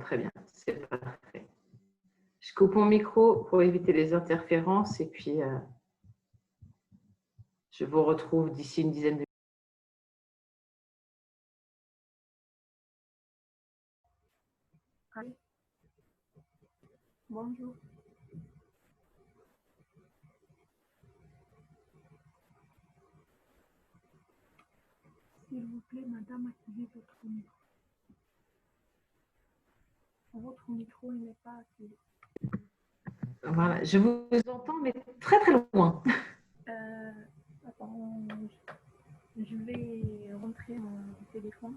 très bien. C'est parfait. Je coupe mon micro pour éviter les interférences et puis je vous retrouve d'ici une dizaine de minutes. Allez. Bonjour. S'il vous plaît, madame, activez votre micro. Votre micro n'est pas activé. Voilà, je vous entends, mais très très loin. Attends, je vais rentrer mon téléphone.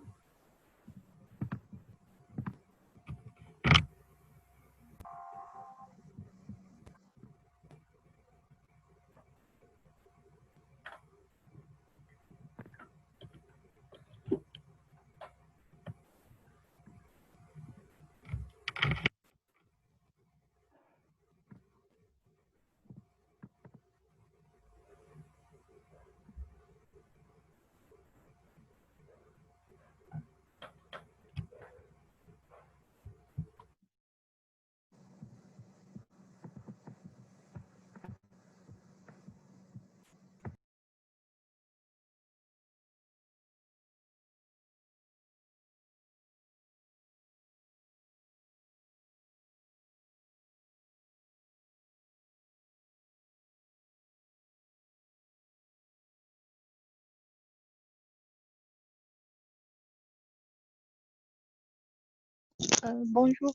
Bonjour,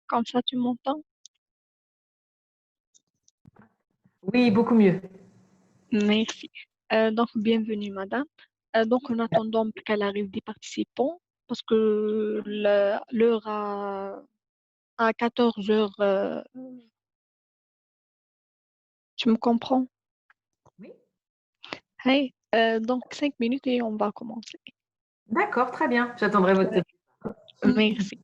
comme ça tu m'entends? Oui, beaucoup mieux. Merci. Donc, bienvenue, madame. Donc, en attendant qu'elle arrive des participants, parce que l'heure à 14 heures, tu me comprends? Oui. Hey, donc, 5 minutes et on va commencer. D'accord, très bien. J'attendrai votre. Merci.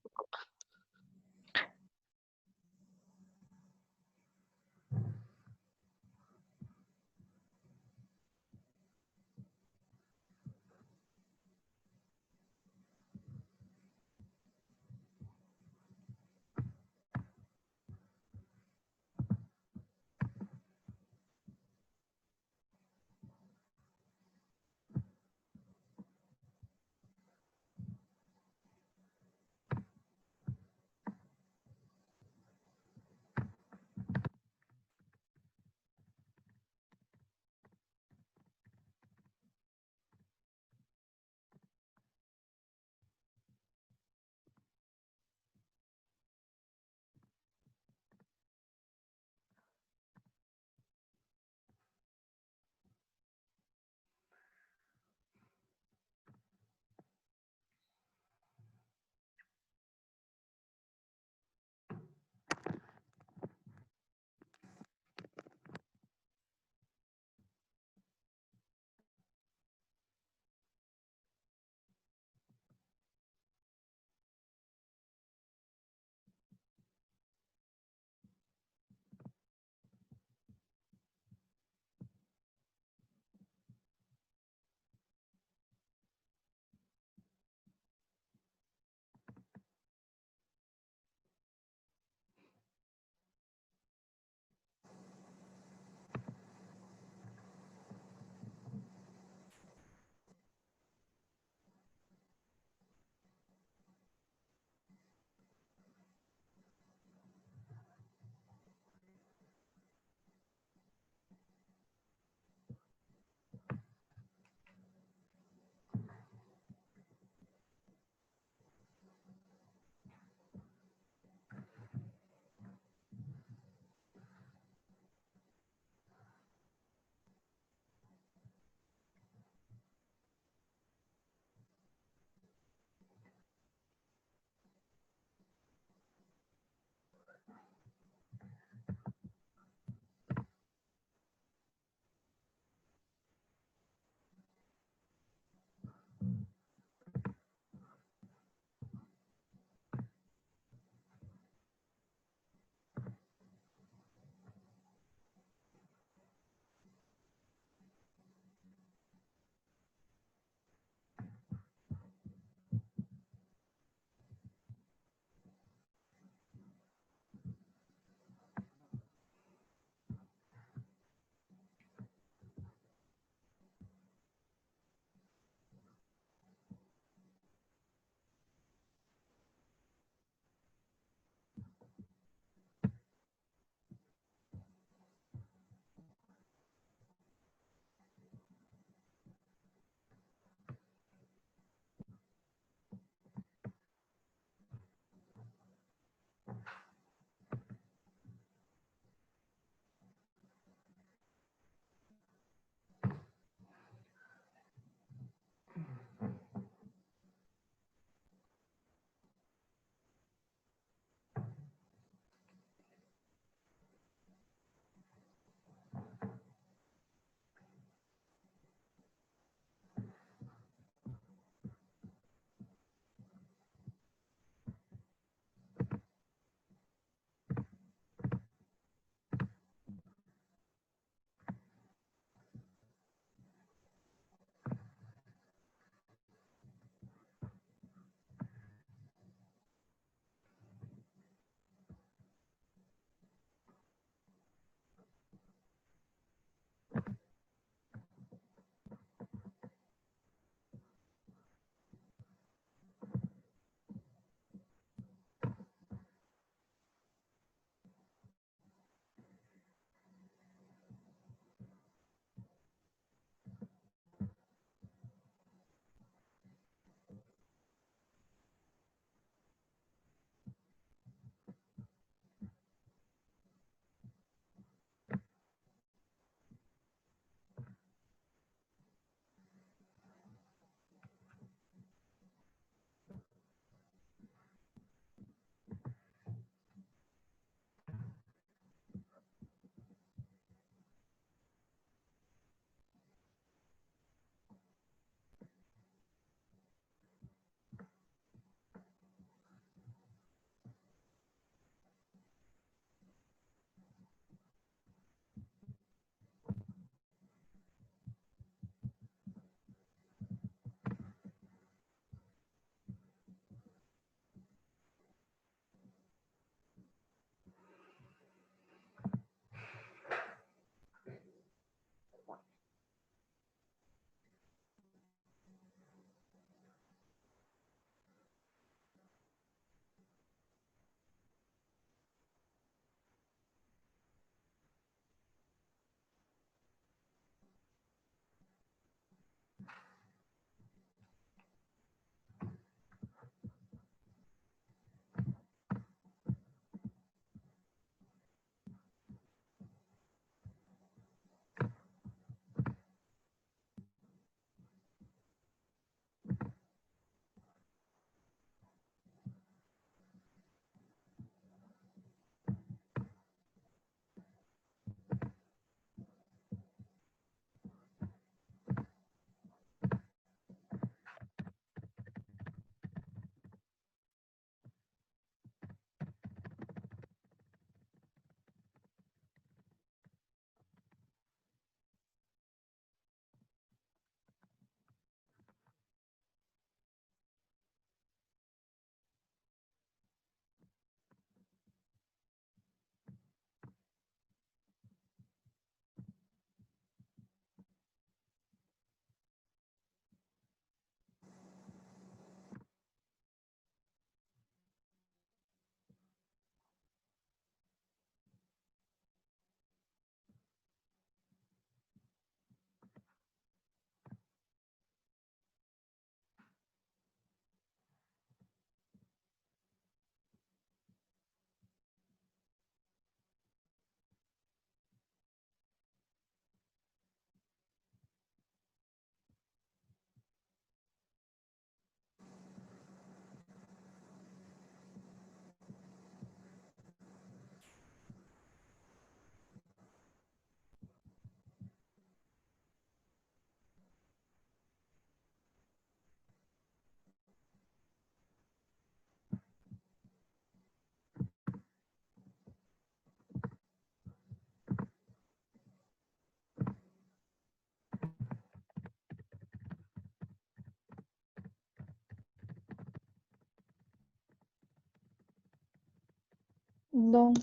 Donc,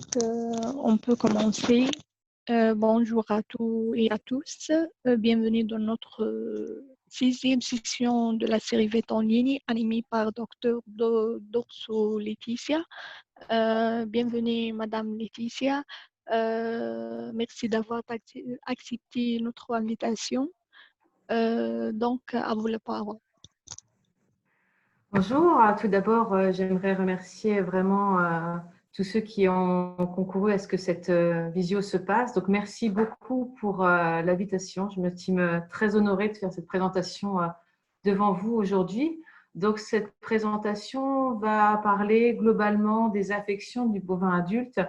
on peut commencer. Bonjour à tous et à tous. Bienvenue dans notre sixième session de la série VET en ligne animée par Dr. Dorso Laetitia. Bienvenue, Madame Laetitia. Merci d'avoir accepté notre invitation. Donc, à vous la parole. Bonjour, tout d'abord, j'aimerais remercier vraiment tous ceux qui ont concouru à ce que cette visio se passe. Donc, merci beaucoup pour l'invitation. Je me estime très honorée de faire cette présentation devant vous aujourd'hui. Donc, cette présentation va parler globalement des affections du bovin adulte.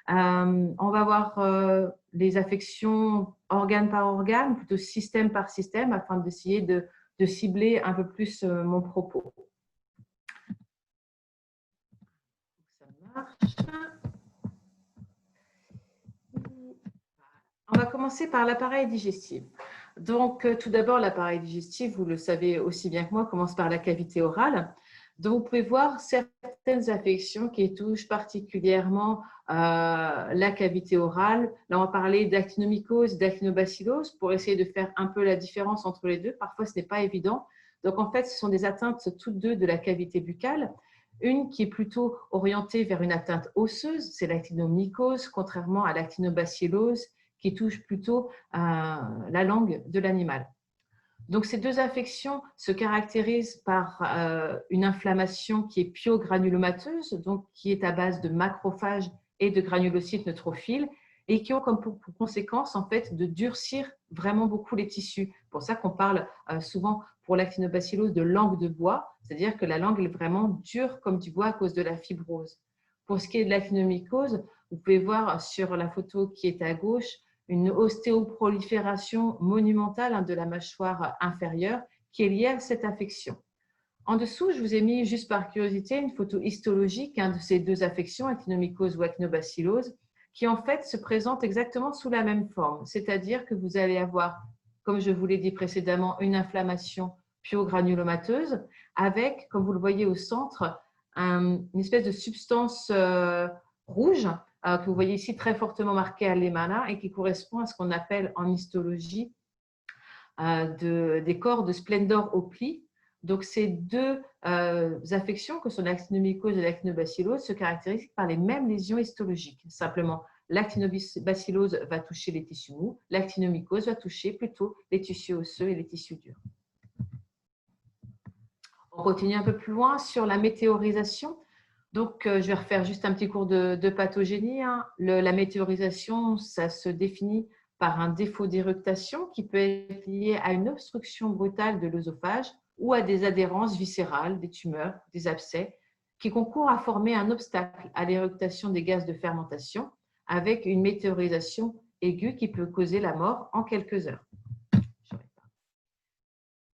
On va voir les affections organe par organe, plutôt système par système, afin d'essayer de cibler un peu plus mon propos. On va commencer par l'appareil digestif. Donc, tout d'abord, l'appareil digestif, vous le savez aussi bien que moi, commence par la cavité orale. Donc, vous pouvez voir certaines affections qui touchent particulièrement la cavité orale. Là, on va parler d'actinomycose, d'actinobacillose pour essayer de faire un peu la différence entre les deux. Parfois, ce n'est pas évident. Donc, en fait, ce sont des atteintes toutes deux de la cavité buccale. Une qui est plutôt orientée vers une atteinte osseuse, c'est l'actinomycose, contrairement à l'actinobacillose, qui touche plutôt la langue de l'animal. Donc, ces deux affections se caractérisent par une inflammation qui est pyogranulomateuse, donc qui est à base de macrophages et de granulocytes neutrophiles, et qui ont comme pour conséquence en fait de durcir vraiment beaucoup les tissus. C'est pour ça qu'on parle souvent pour l'actinobacillose de langue de bois, c'est-à-dire que la langue est vraiment dure comme du bois à cause de la fibrose. Pour ce qui est de l'actinomycose, vous pouvez voir sur la photo qui est à gauche une ostéoprolifération monumentale de la mâchoire inférieure qui est liée à cette affection. En dessous, je vous ai mis juste par curiosité une photo histologique de ces deux affections, actinomycose ou actinobacillose, qui en fait se présentent exactement sous la même forme, c'est-à-dire que vous allez avoir, comme je vous l'ai dit précédemment, une inflammation pyogranulomateuse avec, comme vous le voyez au centre, une espèce de substance rouge que vous voyez ici très fortement marquée à l'EMANA et qui correspond à ce qu'on appelle en histologie des corps de Splendor au pli. Donc, ces deux affections, que sont l'actinomycose et l'actinobacillose, se caractérisent par les mêmes lésions histologiques. Simplement, l'actinobacillose va toucher les tissus mous, l'actinomycose va toucher plutôt les tissus osseux et les tissus durs. On continue un peu plus loin sur la météorisation. Donc, je vais refaire juste un petit cours de pathogénie. La météorisation, ça se définit par un défaut d'éructation qui peut être lié à une obstruction brutale de l'œsophage ou à des adhérences viscérales, des tumeurs, des abcès, qui concourent à former un obstacle à l'éructation des gaz de fermentation avec une météorisation aiguë qui peut causer la mort en quelques heures.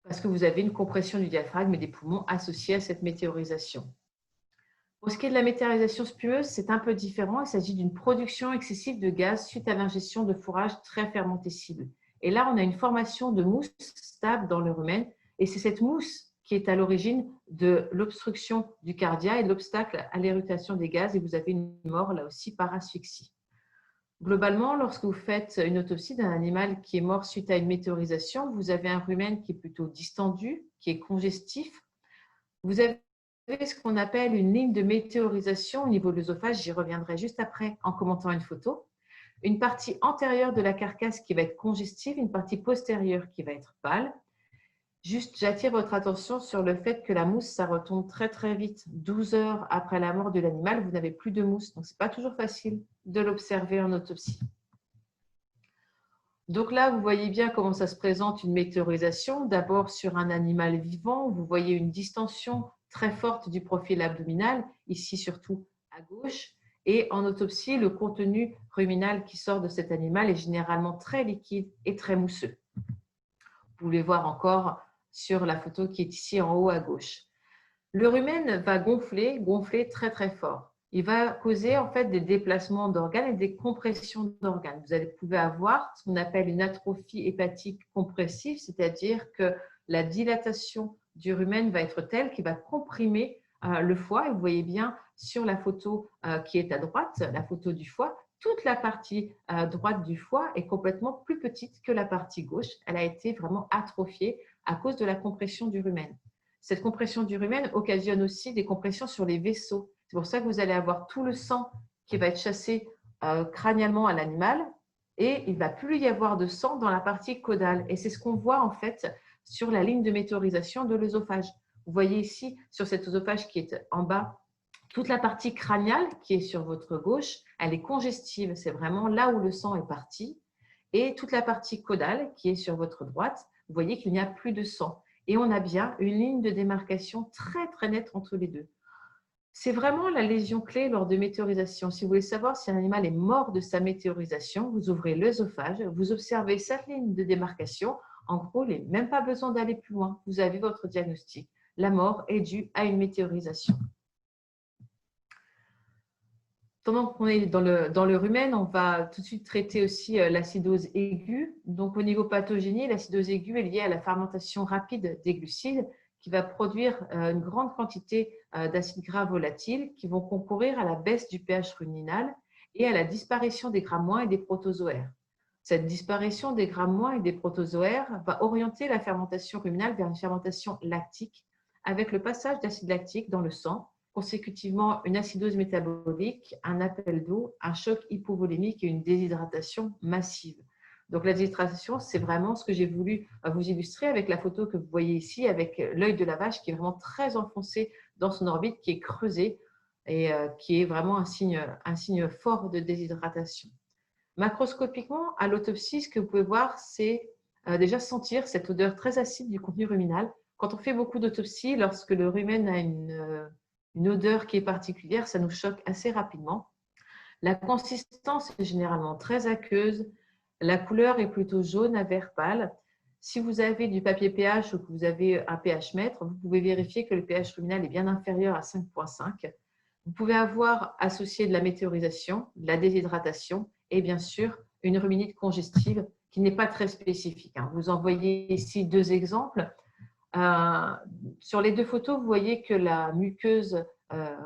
Parce que vous avez une compression du diaphragme et des poumons associée à cette météorisation. Pour ce qui est de la météorisation spumeuse, c'est un peu différent. Il s'agit d'une production excessive de gaz suite à l'ingestion de fourrage très fermentescible. Et là, on a une formation de mousse stable dans le rumen. Et c'est cette mousse qui est à l'origine de l'obstruction du cardia et de l'obstacle à l'éructation des gaz. Et vous avez une mort, là aussi, par asphyxie. Globalement, lorsque vous faites une autopsie d'un animal qui est mort suite à une météorisation, vous avez un rumen qui est plutôt distendu, qui est congestif. Vous avez ce qu'on appelle une ligne de météorisation au niveau de l'œsophage, j'y reviendrai juste après en commentant une photo. Une partie antérieure de la carcasse qui va être congestive, une partie postérieure qui va être pâle. Juste, j'attire votre attention sur le fait que la mousse, ça retombe très très vite. 12 heures après la mort de l'animal, vous n'avez plus de mousse. Donc, ce n'est pas toujours facile de l'observer en autopsie. Donc là, vous voyez bien comment ça se présente une météorisation. D'abord sur un animal vivant, vous voyez une distension très forte du profil abdominal, ici surtout à gauche. Et en autopsie, le contenu ruminal qui sort de cet animal est généralement très liquide et très mousseux. Vous pouvez voir encore sur la photo qui est ici en haut à gauche. Le rumen va gonfler très très fort. Il va causer en fait des déplacements d'organes et des compressions d'organes. Vous pouvez avoir ce qu'on appelle une atrophie hépatique compressive, c'est-à-dire que la dilatation du rumen va être telle qu'il va comprimer le foie. Et vous voyez bien sur la photo qui est à droite, la photo du foie, toute la partie droite du foie est complètement plus petite que la partie gauche. Elle a été vraiment atrophiée à cause de la compression du rumen. Cette compression du rumen occasionne aussi des compressions sur les vaisseaux. C'est pour ça que vous allez avoir tout le sang qui va être chassé crâniaalement à l'animal et il ne va plus y avoir de sang dans la partie caudale. Et c'est ce qu'on voit en fait sur la ligne de météorisation de l'œsophage. Vous voyez ici sur cet œsophage qui est en bas, toute la partie crâniale qui est sur votre gauche, elle est congestive. C'est vraiment là où le sang est parti. Et toute la partie caudale qui est sur votre droite, vous voyez qu'il n'y a plus de sang. Et on a bien une ligne de démarcation très très nette entre les deux. C'est vraiment la lésion clé lors de météorisation. Si vous voulez savoir si un animal est mort de sa météorisation, vous ouvrez l'œsophage, vous observez cette ligne de démarcation. En gros, il n'est même pas besoin d'aller plus loin. Vous avez votre diagnostic. La mort est due à une météorisation. Pendant qu'on est dans le rumen, on va tout de suite traiter aussi l'acidose aiguë. Donc, au niveau pathogénie, l'acidose aiguë est liée à la fermentation rapide des glucides qui va produire une grande quantité d'acides gras volatiles qui vont concourir à la baisse du pH ruminal et à la disparition des grammes moins et des protozoaires. Cette disparition des grammes moins et des protozoaires va orienter la fermentation ruminale vers une fermentation lactique avec le passage d'acide lactique dans le sang, consécutivement une acidose métabolique, un appel d'eau, un choc hypovolémique et une déshydratation massive. Donc la déshydratation, c'est vraiment ce que j'ai voulu vous illustrer avec la photo que vous voyez ici, avec l'œil de la vache qui est vraiment très enfoncé dans son orbite, qui est creusé et qui est vraiment un signe fort de déshydratation. Macroscopiquement, à l'autopsie, ce que vous pouvez voir, c'est déjà sentir cette odeur très acide du contenu ruminal. Quand on fait beaucoup d'autopsies, lorsque le rumen a une odeur qui est particulière, ça nous choque assez rapidement. La consistance est généralement très aqueuse. La couleur est plutôt jaune à vert pâle. Si vous avez du papier pH ou que vous avez un pH mètre, vous pouvez vérifier que le pH ruminal est bien inférieur à 5,5. Vous pouvez avoir associé de la météorisation, de la déshydratation et bien sûr une ruminite congestive qui n'est pas très spécifique. Vous en voyez ici deux exemples. Sur les deux photos, vous voyez que la muqueuse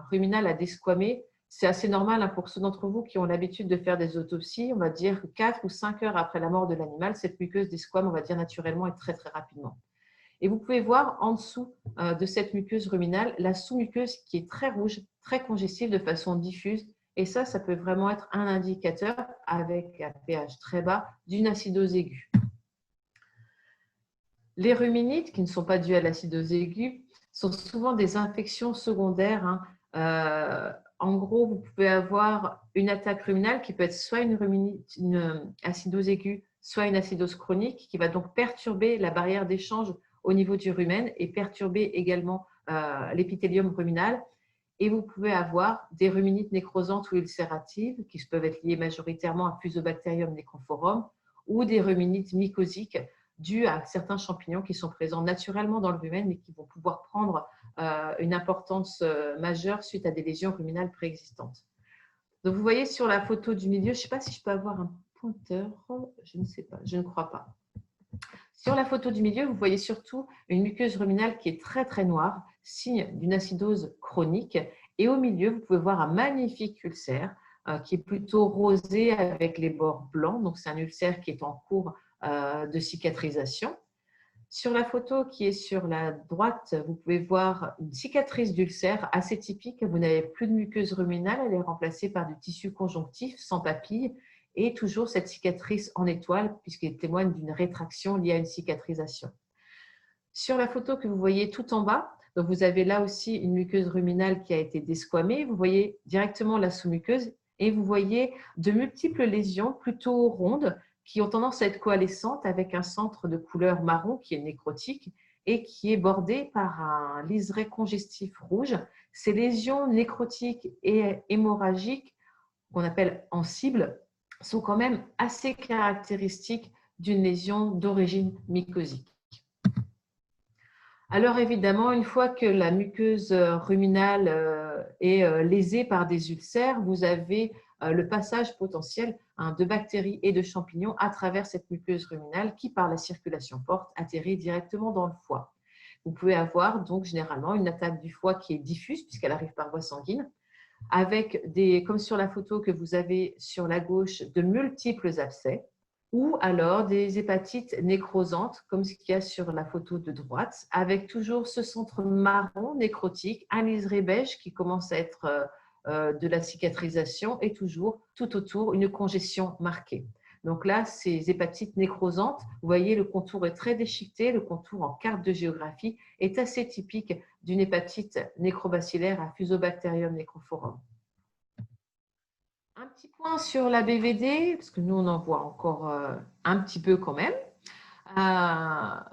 ruminale a desquamé. C'est assez normal pour ceux d'entre vous qui ont l'habitude de faire des autopsies. On va dire que 4 ou 5 heures après la mort de l'animal, cette muqueuse desquame, on va dire naturellement et très très rapidement. Et vous pouvez voir en dessous de cette muqueuse ruminale la sous-muqueuse qui est très rouge, très congestive de façon diffuse. Et ça peut vraiment être un indicateur avec un pH très bas d'une acidose aiguë. Les ruminites, qui ne sont pas dues à l'acidose aiguë, sont souvent des infections secondaires. En gros, vous pouvez avoir une attaque ruminale qui peut être soit une acidose aiguë, soit une acidose chronique qui va donc perturber la barrière d'échange au niveau du rumen et perturber également l'épithélium ruminal. Et vous pouvez avoir des ruminites nécrosantes ou ulcératives qui peuvent être liées majoritairement à Fusobacterium necrophorum ou des ruminites mycosiques dues à certains champignons qui sont présents naturellement dans le rumen mais qui vont pouvoir prendre une importance majeure suite à des lésions ruminales préexistantes. Donc vous voyez sur la photo du milieu, je ne sais pas si je peux avoir un pointeur, je ne sais pas, je ne crois pas. Sur la photo du milieu, vous voyez surtout une muqueuse ruminale qui est très très noire, signe d'une acidose chronique. Et au milieu, vous pouvez voir un magnifique ulcère qui est plutôt rosé avec les bords blancs. Donc c'est un ulcère qui est en cours de cicatrisation. Sur la photo qui est sur la droite, vous pouvez voir une cicatrice d'ulcère assez typique. Vous n'avez plus de muqueuse ruminale, elle est remplacée par du tissu conjonctif sans papille et toujours cette cicatrice en étoile puisqu'elle témoigne d'une rétraction liée à une cicatrisation. Sur la photo que vous voyez tout en bas, donc vous avez là aussi une muqueuse ruminale qui a été desquamée. Vous voyez directement la sous-muqueuse et vous voyez de multiples lésions plutôt rondes qui ont tendance à être coalescentes avec un centre de couleur marron qui est nécrotique et qui est bordé par un liseré congestif rouge. Ces lésions nécrotiques et hémorragiques, qu'on appelle en cible, sont quand même assez caractéristiques d'une lésion d'origine mycosique. Alors évidemment, une fois que la muqueuse ruminale est lésée par des ulcères, vous avez le passage potentiel de bactéries et de champignons à travers cette muqueuse ruminale qui, par la circulation forte, atterrit directement dans le foie. Vous pouvez avoir donc généralement une attaque du foie qui est diffuse puisqu'elle arrive par voie sanguine. avec comme sur la photo que vous avez sur la gauche, de multiples abcès, ou alors des hépatites nécrosantes, comme ce qu'il y a sur la photo de droite, avec toujours ce centre marron nécrotique, un liseré beige qui commence à être de la cicatrisation et toujours tout autour une congestion marquée. Donc là, ces hépatites nécrosantes, vous voyez, le contour est très déchiqueté, le contour en carte de géographie est assez typique d'une hépatite nécrobacillaire à Fusobacterium necrophorum. Un petit point sur la BVD, parce que nous, on en voit encore un petit peu quand même.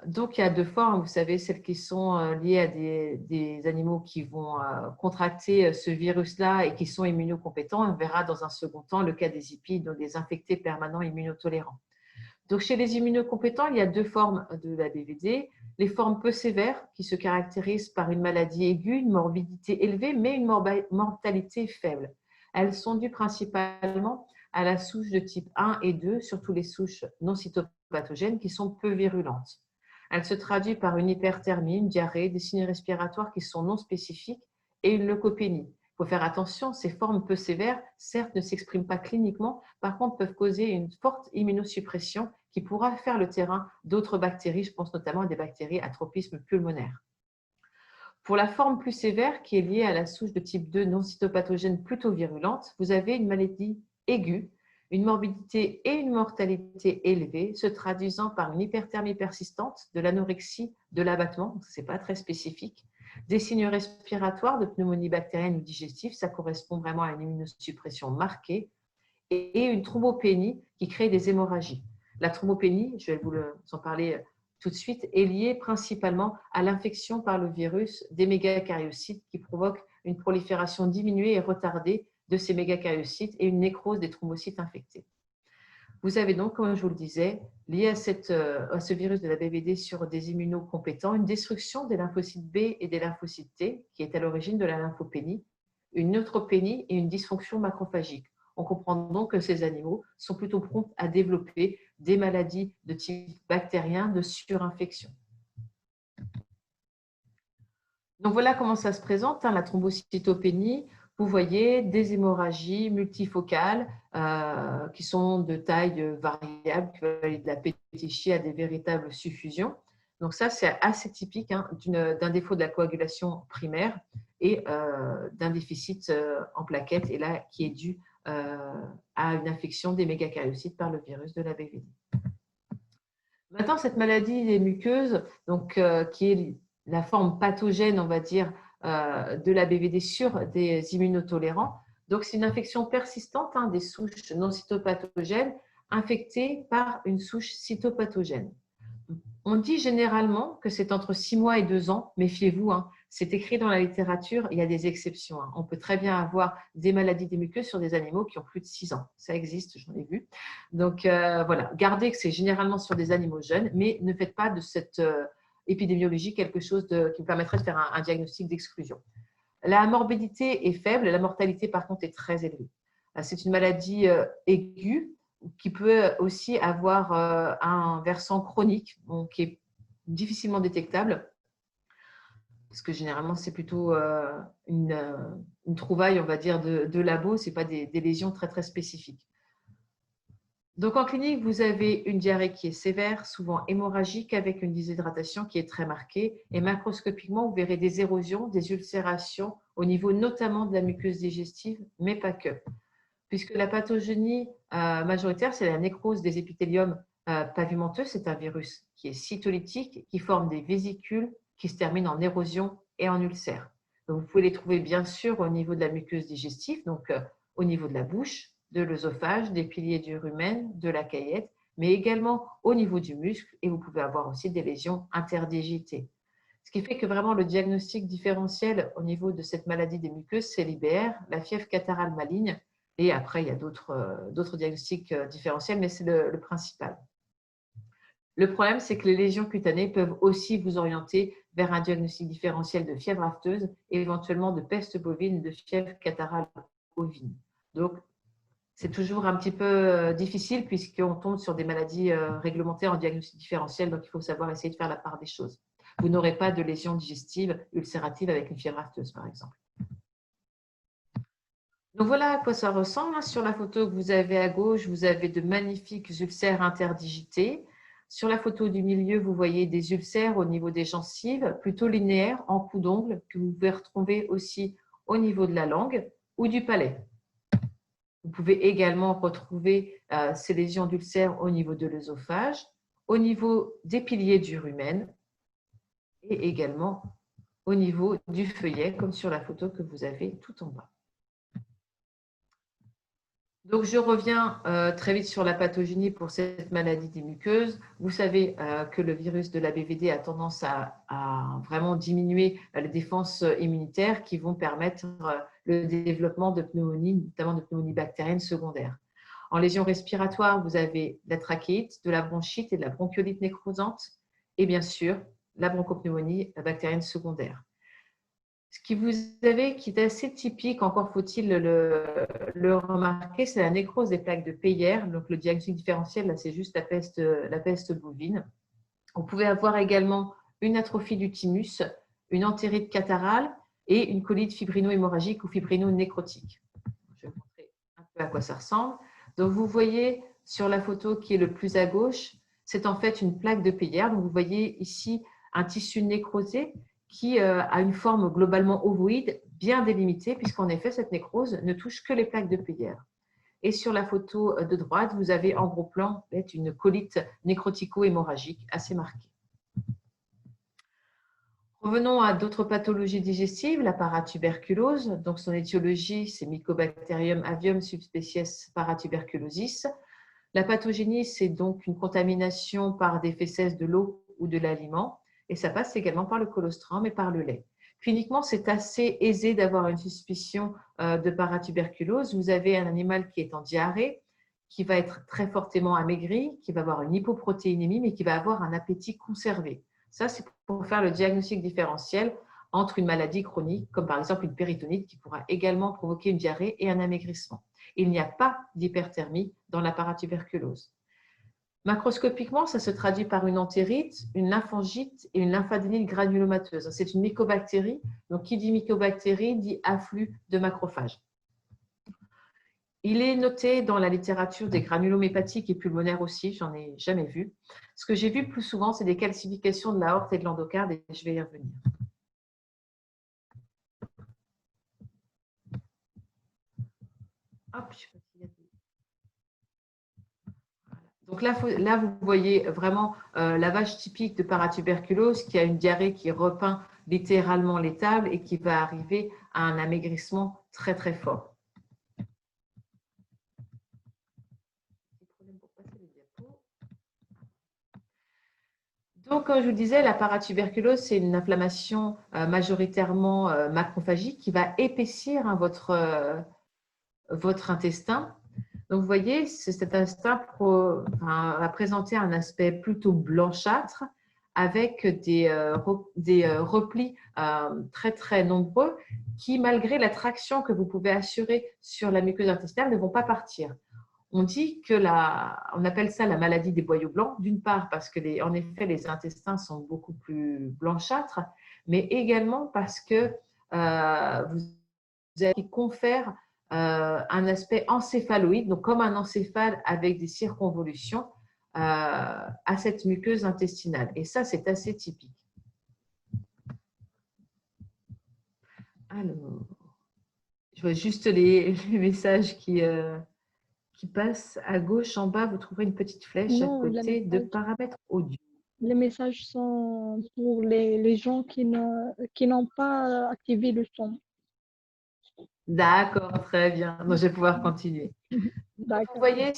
Donc, il y a deux formes, vous savez, celles qui sont liées à des animaux qui vont contracter ce virus-là et qui sont immunocompétents. On verra dans un second temps le cas des IPI, donc des infectés permanents immunotolérants. Donc, chez les immunocompétents, il y a deux formes de la BVD. Les formes peu sévères qui se caractérisent par une maladie aiguë, une morbidité élevée, mais une mortalité faible. Elles sont dues principalement à la souche de type 1 et 2, surtout les souches non cytopathogènes qui sont peu virulentes. Elles se traduisent par une hyperthermie, une diarrhée, des signes respiratoires qui sont non spécifiques et une leucopénie. Il faut faire attention, ces formes peu sévères, certes, ne s'expriment pas cliniquement, par contre peuvent causer une forte immunosuppression qui pourra faire le terrain d'autres bactéries, je pense notamment à des bactéries à tropisme pulmonaire. Pour la forme plus sévère, qui est liée à la souche de type 2 non cytopathogène plutôt virulente, vous avez une maladie aiguë, une morbidité et une mortalité élevée, se traduisant par une hyperthermie persistante, de l'anorexie, de l'abattement, ce n'est pas très spécifique, des signes respiratoires de pneumonie bactérienne ou digestive, ça correspond vraiment à une immunosuppression marquée, et une thrombopénie qui crée des hémorragies. La thrombopénie, je vais vous en parler tout de suite, est liée principalement à l'infection par le virus des mégakaryocytes qui provoque une prolifération diminuée et retardée de ces mégakaryocytes et une nécrose des thrombocytes infectés. Vous avez donc, comme je vous le disais, lié à ce virus de la BVD sur des immunocompétents, une destruction des lymphocytes B et des lymphocytes T qui est à l'origine de la lymphopénie, une neutropénie et une dysfonction macrophagique. On comprend donc que ces animaux sont plutôt prompts à développer des maladies de type bactérien de surinfection. Donc voilà comment ça se présente, la thrombocytopénie. Vous voyez des hémorragies multifocales qui sont de taille variable, qui vont aller de la pétichie à des véritables suffusions. Donc ça, c'est assez typique d'un défaut de la coagulation primaire et d'un déficit en plaquettes, et là qui est dû à une infection des mégakaryocytes par le virus de la BVD. Maintenant, cette maladie des muqueuses, donc, qui est la forme pathogène, on va dire, de la BVD sur des immunotolérants. Donc, c'est une infection persistante des souches non cytopathogènes infectées par une souche cytopathogène. On dit généralement que c'est entre 6 mois et 2 ans. Méfiez-vous, c'est écrit dans la littérature, il y a des exceptions. On peut très bien avoir des maladies des muqueuses sur des animaux qui ont plus de 6 ans. Ça existe, j'en ai vu. Donc, voilà, gardez que c'est généralement sur des animaux jeunes, mais ne faites pas de cette épidémiologie quelque chose qui vous permettrait de faire un diagnostic d'exclusion. La morbidité est faible, la mortalité, par contre, est très élevée. C'est une maladie aiguë qui peut aussi avoir un versant chronique, qui est difficilement détectable, parce que généralement, c'est plutôt une trouvaille, on va dire, de labo, ce n'est pas des lésions très, très spécifiques. Donc, en clinique, vous avez une diarrhée qui est sévère, souvent hémorragique, avec une déshydratation qui est très marquée. Et macroscopiquement, vous verrez des érosions, des ulcérations au niveau notamment de la muqueuse digestive, mais pas que. Puisque la pathogénie majoritaire, c'est la nécrose des épithéliums pavimenteux. C'est un virus qui est cytolytique, qui forme des vésicules qui se terminent en érosion et en ulcère. Donc, vous pouvez les trouver bien sûr au niveau de la muqueuse digestive, donc au niveau de la bouche, de l'œsophage, des piliers du rumen, de la caillette, mais également au niveau du muscle, et vous pouvez avoir aussi des lésions interdigitées. Ce qui fait que vraiment le diagnostic différentiel au niveau de cette maladie des muqueuses, c'est l'IBR, la fièvre catarrhale maligne. Et après, il y a d'autres diagnostics différentiels, mais c'est le principal. Le problème, c'est que les lésions cutanées peuvent aussi vous orienter vers un diagnostic différentiel de fièvre afteuse et éventuellement de peste bovine, de fièvre catarrhale ovine. Donc, c'est toujours un petit peu difficile puisqu'on tombe sur des maladies réglementaires en diagnostic différentiel, donc il faut savoir essayer de faire la part des choses. Vous n'aurez pas de lésions digestives ulcératives avec une fièvre afteuse, par exemple. Donc voilà à quoi ça ressemble. Sur la photo que vous avez à gauche, vous avez de magnifiques ulcères interdigités. Sur la photo du milieu, vous voyez des ulcères au niveau des gencives, plutôt linéaires, en coup d'ongle, que vous pouvez retrouver aussi au niveau de la langue ou du palais. Vous pouvez également retrouver ces lésions d'ulcères au niveau de l'œsophage, au niveau des piliers du rumen et également au niveau du feuillet, comme sur la photo que vous avez tout en bas. Donc, je reviens très vite sur la pathogénie pour cette maladie des muqueuses. Vous savez que le virus de la BVD a tendance à vraiment diminuer les défenses immunitaires qui vont permettre le développement de pneumonies, notamment de pneumonies bactériennes secondaires. En lésions respiratoires, vous avez de la trachéite, de la bronchite et de la bronchiolite nécrosante et bien sûr la bronchopneumonie bactérienne secondaire. Ce qui vous avez, qui est assez typique, encore faut-il le remarquer, c'est la nécrose des plaques de Peyer. Donc, le diagnostic différentiel, là, c'est juste la peste bovine. Vous pouvez avoir également une atrophie du thymus, une entérite catarrhale et une colite fibrino-hémorragique ou fibrino-nécrotique. Je vais vous montrer un peu à quoi ça ressemble. Donc, vous voyez sur la photo qui est le plus à gauche, c'est en fait une plaque de Peyer. Donc, vous voyez ici un tissu nécrosé qui a une forme globalement ovoïde bien délimitée, puisqu'en effet, cette nécrose ne touche que les plaques de Peyer. Et sur la photo de droite, vous avez en gros plan une colite nécrotico-hémorragique assez marquée. Revenons à d'autres pathologies digestives, la paratuberculose. Donc, son étiologie, c'est Mycobacterium avium subspecies paratuberculosis. La pathogénie, c'est donc une contamination par des fécès de l'eau ou de l'aliment. Et ça passe également par le colostrum et par le lait. Cliniquement, c'est assez aisé d'avoir une suspicion de paratuberculose. Vous avez un animal qui est en diarrhée, qui va être très fortement amaigri, qui va avoir une hypoprotéinémie, mais qui va avoir un appétit conservé. Ça, c'est pour faire le diagnostic différentiel entre une maladie chronique, comme par exemple une péritonite, qui pourra également provoquer une diarrhée et un amaigrissement. Il n'y a pas d'hyperthermie dans la paratuberculose. Macroscopiquement, ça se traduit par une entérite, une lymphangite et une lymphadénite granulomateuse. C'est une mycobactérie. Donc, qui dit mycobactérie dit afflux de macrophages. Il est noté dans la littérature des granulomes hépatiques et pulmonaires aussi, j'en ai jamais vu. Ce que j'ai vu plus souvent, c'est des calcifications de l'aorte et de l'endocarde, et je vais y revenir. Hop, je sais pas s'il y a des... Donc là, vous voyez vraiment la vache typique de paratuberculose qui a une diarrhée qui repeint littéralement les tables et qui va arriver à un amaigrissement très très fort. Donc, comme je vous disais, la paratuberculose, c'est une inflammation majoritairement macrophagique qui va épaissir votre intestin. Donc, vous voyez, cet intestin va présenter un aspect plutôt blanchâtre avec des replis très, très nombreux qui, malgré la traction que vous pouvez assurer sur la muqueuse intestinale, ne vont pas partir. On dit que on appelle ça la maladie des boyaux blancs, d'une part parce que, en effet, les intestins sont beaucoup plus blanchâtres, mais également parce que vous avez qui confère un aspect encéphaloïde, donc comme un encéphale avec des circonvolutions à cette muqueuse intestinale. Et ça, c'est assez typique. Alors, je vois juste les messages qui passent. À gauche, en bas, vous trouverez une petite flèche à côté de paramètres audio. Les messages sont pour les gens qui n'ont pas activé le son. D'accord, très bien. Donc, je vais pouvoir continuer. Donc, vous voyez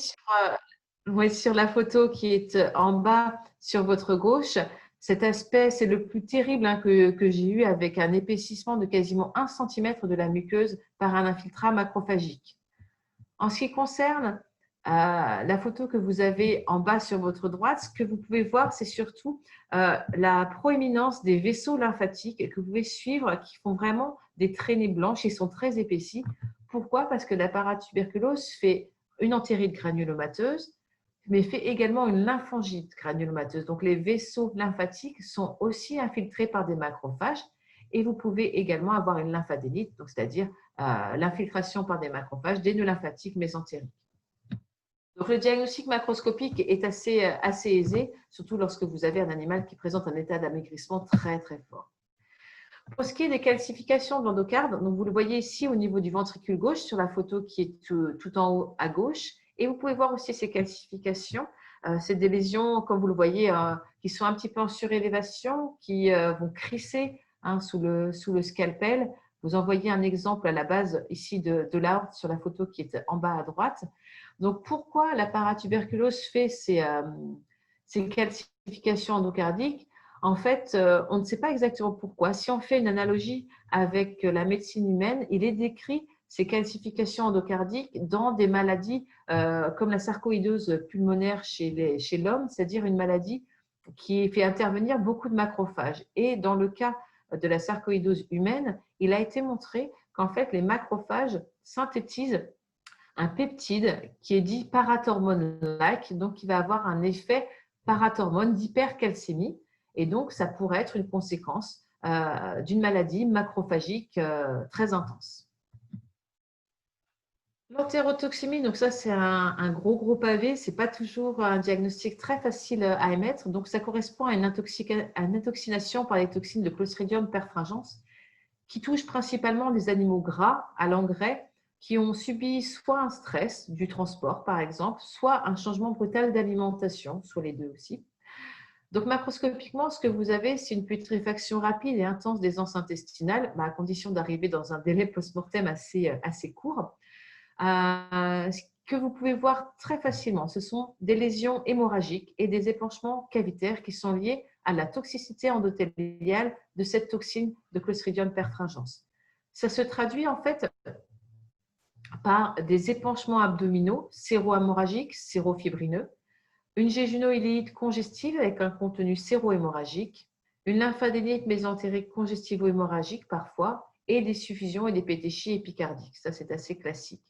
sur la photo qui est en bas sur votre gauche, cet aspect, c'est le plus terrible que j'ai eu avec un épaississement de quasiment 1 cm de la muqueuse par un infiltrat macrophagique. En ce qui concerne la photo que vous avez en bas sur votre droite, ce que vous pouvez voir, c'est surtout la proéminence des vaisseaux lymphatiques que vous pouvez suivre, qui font vraiment des traînées blanches et sont très épaissis. Pourquoi? Parce que la paratuberculose fait une entérite granulomateuse, mais fait également une lymphangite granulomateuse. Donc, les vaisseaux lymphatiques sont aussi infiltrés par des macrophages et vous pouvez également avoir une lymphadénite, c'est-à-dire l'infiltration par des macrophages des nœuds lymphatiques mésentériques. Donc, le diagnostic macroscopique est assez aisé, surtout lorsque vous avez un animal qui présente un état d'amaigrissement très, très fort. Pour ce qui est des calcifications de l'endocarde, donc vous le voyez ici au niveau du ventricule gauche sur la photo qui est tout en haut à gauche. Et vous pouvez voir aussi ces calcifications. C'est des lésions, comme vous le voyez, qui sont un petit peu en surélévation, qui vont crisser sous le scalpel. Vous en voyez un exemple à la base ici de l'aorte sur la photo qui est en bas à droite. Donc, pourquoi la paratuberculose fait ces calcifications endocardiques? En fait, on ne sait pas exactement pourquoi. Si on fait une analogie avec la médecine humaine, il est décrit ces calcifications endocardiques dans des maladies comme la sarcoïdose pulmonaire chez l'homme, c'est-à-dire une maladie qui fait intervenir beaucoup de macrophages. Et dans le cas de la sarcoïdose humaine, il a été montré qu'en fait, les macrophages synthétisent un peptide qui est dit parathormone-like, donc qui va avoir un effet parathormone d'hypercalcémie. Et donc, ça pourrait être une conséquence d'une maladie macrophagique très intense. L'entérotoxémie, donc ça, c'est un gros pavé. Ce n'est pas toujours un diagnostic très facile à émettre. Donc, ça correspond à une intoxination par les toxines de Clostridium perfringens qui touche principalement les animaux gras à l'engrais qui ont subi soit un stress du transport, par exemple, soit un changement brutal d'alimentation, soit les deux aussi. Donc, macroscopiquement, ce que vous avez, c'est une putréfaction rapide et intense des anses intestinales, à condition d'arriver dans un délai post-mortem assez court. Ce que vous pouvez voir très facilement, ce sont des lésions hémorragiques et des épanchements cavitaires qui sont liés à la toxicité endothéliale de cette toxine de Clostridium perfringens. Ça se traduit en fait par des épanchements abdominaux séro-hémorragiques, séro-fibrineux, une jéjuno-iléite congestive avec un contenu séro-hémorragique, une lymphadénite mésentérique congestivo-hémorragique parfois, et des suffusions et des pétéchies épicardiques. Ça, c'est assez classique.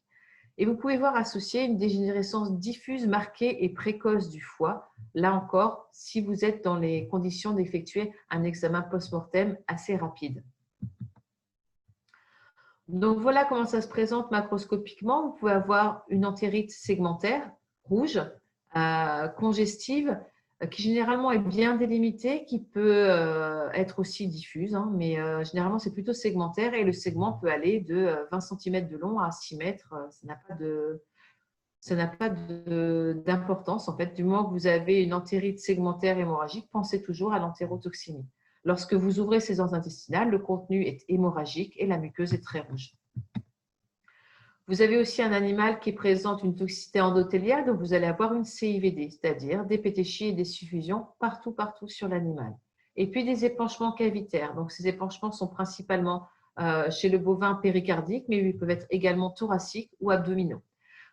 Et vous pouvez voir associer une dégénérescence diffuse, marquée et précoce du foie, là encore, si vous êtes dans les conditions d'effectuer un examen post-mortem assez rapide. Donc, voilà comment ça se présente macroscopiquement. Vous pouvez avoir une entérite segmentaire, rouge, congestive, qui généralement est bien délimitée, qui peut être aussi diffuse, mais généralement c'est plutôt segmentaire et le segment peut aller de 20 cm de long à 6 mètres. Ça n'a pas d'importance en fait. Du moment que vous avez une entérite segmentaire hémorragique, pensez toujours à l'entérotoxémie. Lorsque vous ouvrez ces anses intestinales, le contenu est hémorragique et la muqueuse est très rouge. Vous avez aussi un animal qui présente une toxicité endothéliale, donc vous allez avoir une CIVD, c'est-à-dire des pétéchies et des suffusions partout sur l'animal. Et puis des épanchements cavitaires. Donc ces épanchements sont principalement chez le bovin péricardiques, mais ils peuvent être également thoraciques ou abdominaux.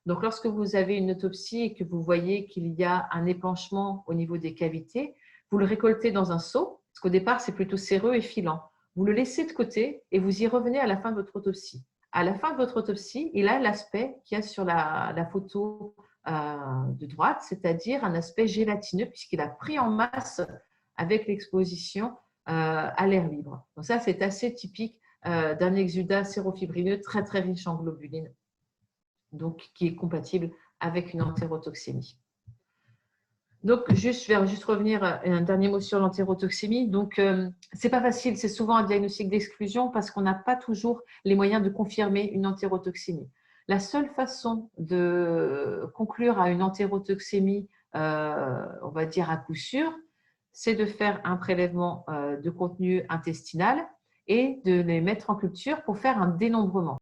Donc lorsque vous avez une autopsie et que vous voyez qu'il y a un épanchement au niveau des cavités, vous le récoltez dans un seau, parce qu'au départ c'est plutôt séreux et filant. Vous le laissez de côté et vous y revenez à la fin de votre autopsie. À la fin de votre autopsie, il a l'aspect qu'il y a sur la photo de droite, c'est-à-dire un aspect gélatineux puisqu'il a pris en masse avec l'exposition à l'air libre. Donc ça, c'est assez typique d'un exudat sérofibrineux très riche en globulines, donc qui est compatible avec une entérotoxémie. Donc, je vais juste revenir un dernier mot sur l'entérotoxémie. Donc, c'est pas facile, c'est souvent un diagnostic d'exclusion parce qu'on n'a pas toujours les moyens de confirmer une entérotoxémie. La seule façon de conclure à une entérotoxémie, on va dire à coup sûr, c'est de faire un prélèvement de contenu intestinal et de les mettre en culture pour faire un dénombrement.